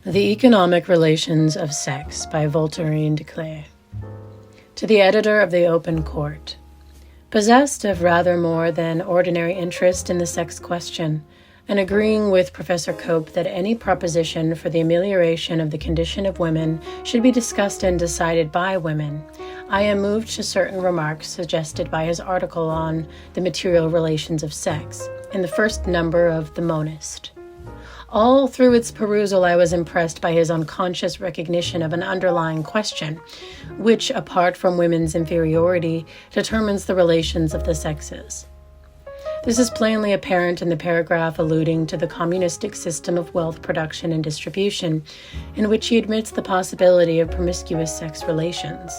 The Economic Relations of Sex by Voltairine de Cleyre. To the editor of the Open Court. Possessed of rather more than ordinary interest in the sex question, and agreeing with Professor Cope that any proposition for the amelioration of the condition of women should be discussed and decided by women, I am moved to certain remarks suggested by his article on the material relations of sex in the first number of The Monist. All through its perusal, I was impressed by his unconscious recognition of an underlying question, which, apart from women's inferiority, determines the relations of the sexes. This is plainly apparent in the paragraph alluding to the communistic system of wealth production and distribution, in which he admits the possibility of promiscuous sex relations.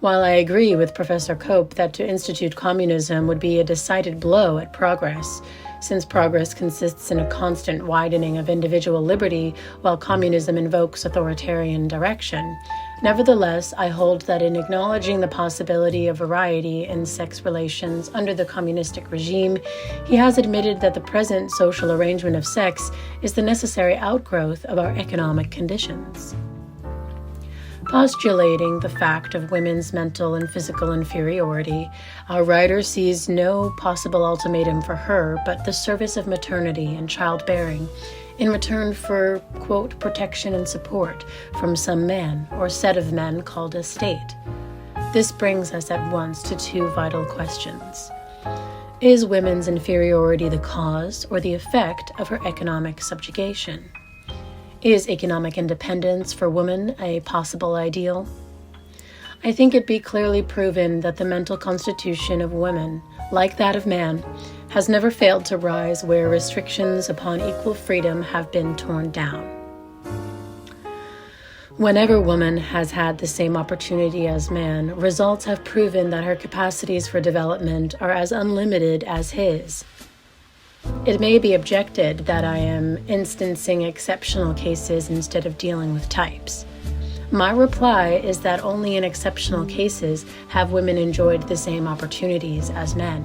While I agree with Professor Cope that to institute communism would be a decided blow at progress, since progress consists in a constant widening of individual liberty while communism invokes authoritarian direction, nevertheless, I hold that in acknowledging the possibility of variety in sex relations under the communistic regime, he has admitted that the present social arrangement of sex is the necessary outgrowth of our economic conditions. Postulating the fact of women's mental and physical inferiority, our writer sees no possible ultimatum for her but the service of maternity and childbearing in return for, quote, protection and support from some man or set of men called a state. This brings us at once to two vital questions. Is women's inferiority the cause or the effect of her economic subjugation? Is economic independence for woman a possible ideal? I think it be clearly proven that the mental constitution of women, like that of man, has never failed to rise where restrictions upon equal freedom have been torn down. Whenever woman has had the same opportunity as man, results have proven that her capacities for development are as unlimited as his. It may be objected that I am instancing exceptional cases instead of dealing with types. My reply is that only in exceptional cases have women enjoyed the same opportunities as men.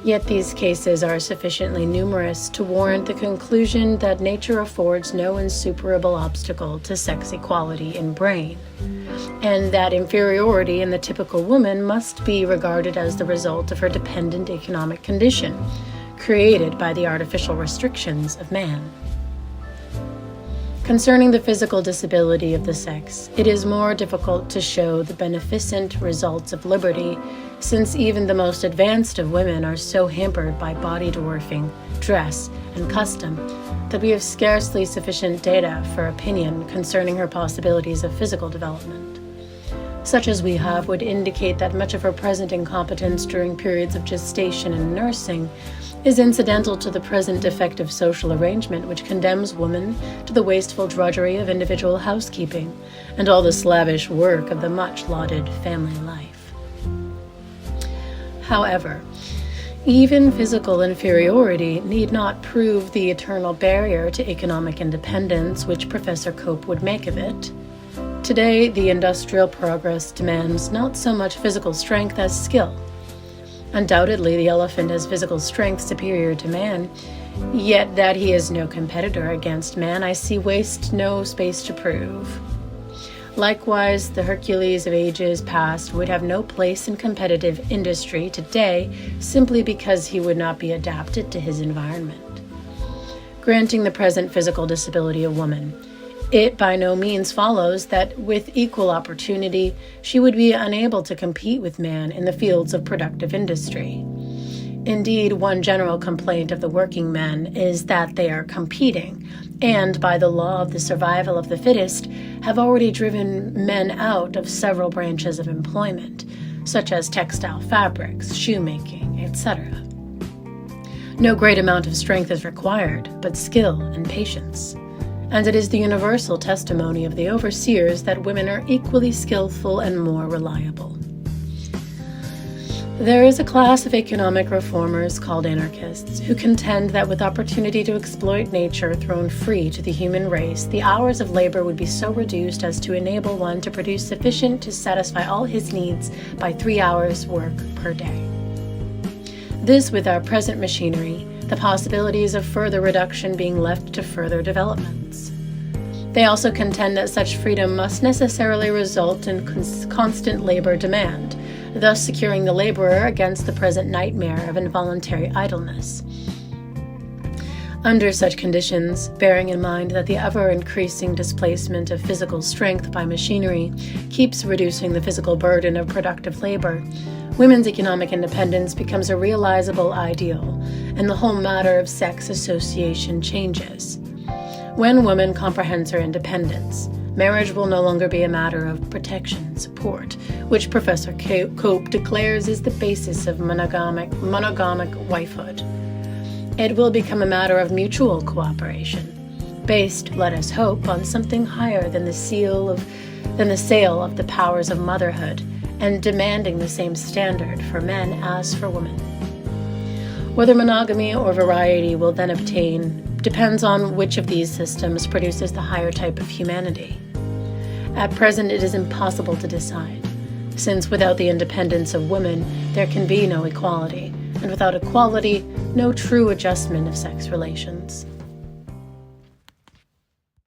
Yet these cases are sufficiently numerous to warrant the conclusion that nature affords no insuperable obstacle to sex equality in brain, and that inferiority in the typical woman must be regarded as the result of her dependent economic condition, created by the artificial restrictions of man. Concerning the physical disability of the sex, it is more difficult to show the beneficent results of liberty, since even the most advanced of women are so hampered by body dwarfing, dress, and custom that we have scarcely sufficient data for opinion concerning her possibilities of physical development. Such as we have would indicate that much of her present incompetence during periods of gestation and nursing is incidental to the present defective social arrangement which condemns woman to the wasteful drudgery of individual housekeeping and all the slavish work of the much-lauded family life. However, even physical inferiority need not prove the eternal barrier to economic independence which Professor Cope would make of it. Today, the industrial progress demands not so much physical strength as skill. Undoubtedly, the elephant has physical strength superior to man, yet that he is no competitor against man, I see waste no space to prove. Likewise, the Hercules of ages past would have no place in competitive industry today simply because he would not be adapted to his environment. Granting the present physical disability of woman, it by no means follows that with equal opportunity, she would be unable to compete with man in the fields of productive industry. Indeed, one general complaint of the working men is that they are competing, and by the law of the survival of the fittest, have already driven men out of several branches of employment, such as textile fabrics, shoemaking, etc. No great amount of strength is required, but skill and patience. And it is the universal testimony of the overseers that women are equally skillful and more reliable. There is a class of economic reformers called Anarchists who contend that with opportunity to exploit nature thrown free to the human race, the hours of labor would be so reduced as to enable one to produce sufficient to satisfy all his needs by 3 hours' work per day. This, with our present machinery, the possibilities of further reduction being left to further developments. They also contend that such freedom must necessarily result in constant labor demand, thus securing the laborer against the present nightmare of involuntary idleness. Under such conditions, bearing in mind that the ever-increasing displacement of physical strength by machinery keeps reducing the physical burden of productive labor, women's economic independence becomes a realizable ideal, and the whole matter of sex association changes. When woman comprehends her independence, marriage will no longer be a matter of protection and support, which Professor Cope declares is the basis of monogamic wifehood. It will become a matter of mutual cooperation, based, let us hope, on something higher than the sale of the powers of motherhood, and demanding the same standard for men as for women. Whether monogamy or variety will then obtain depends on which of these systems produces the higher type of humanity. At present, it is impossible to decide, since without the independence of women, there can be no equality, and without equality, no true adjustment of sex relations.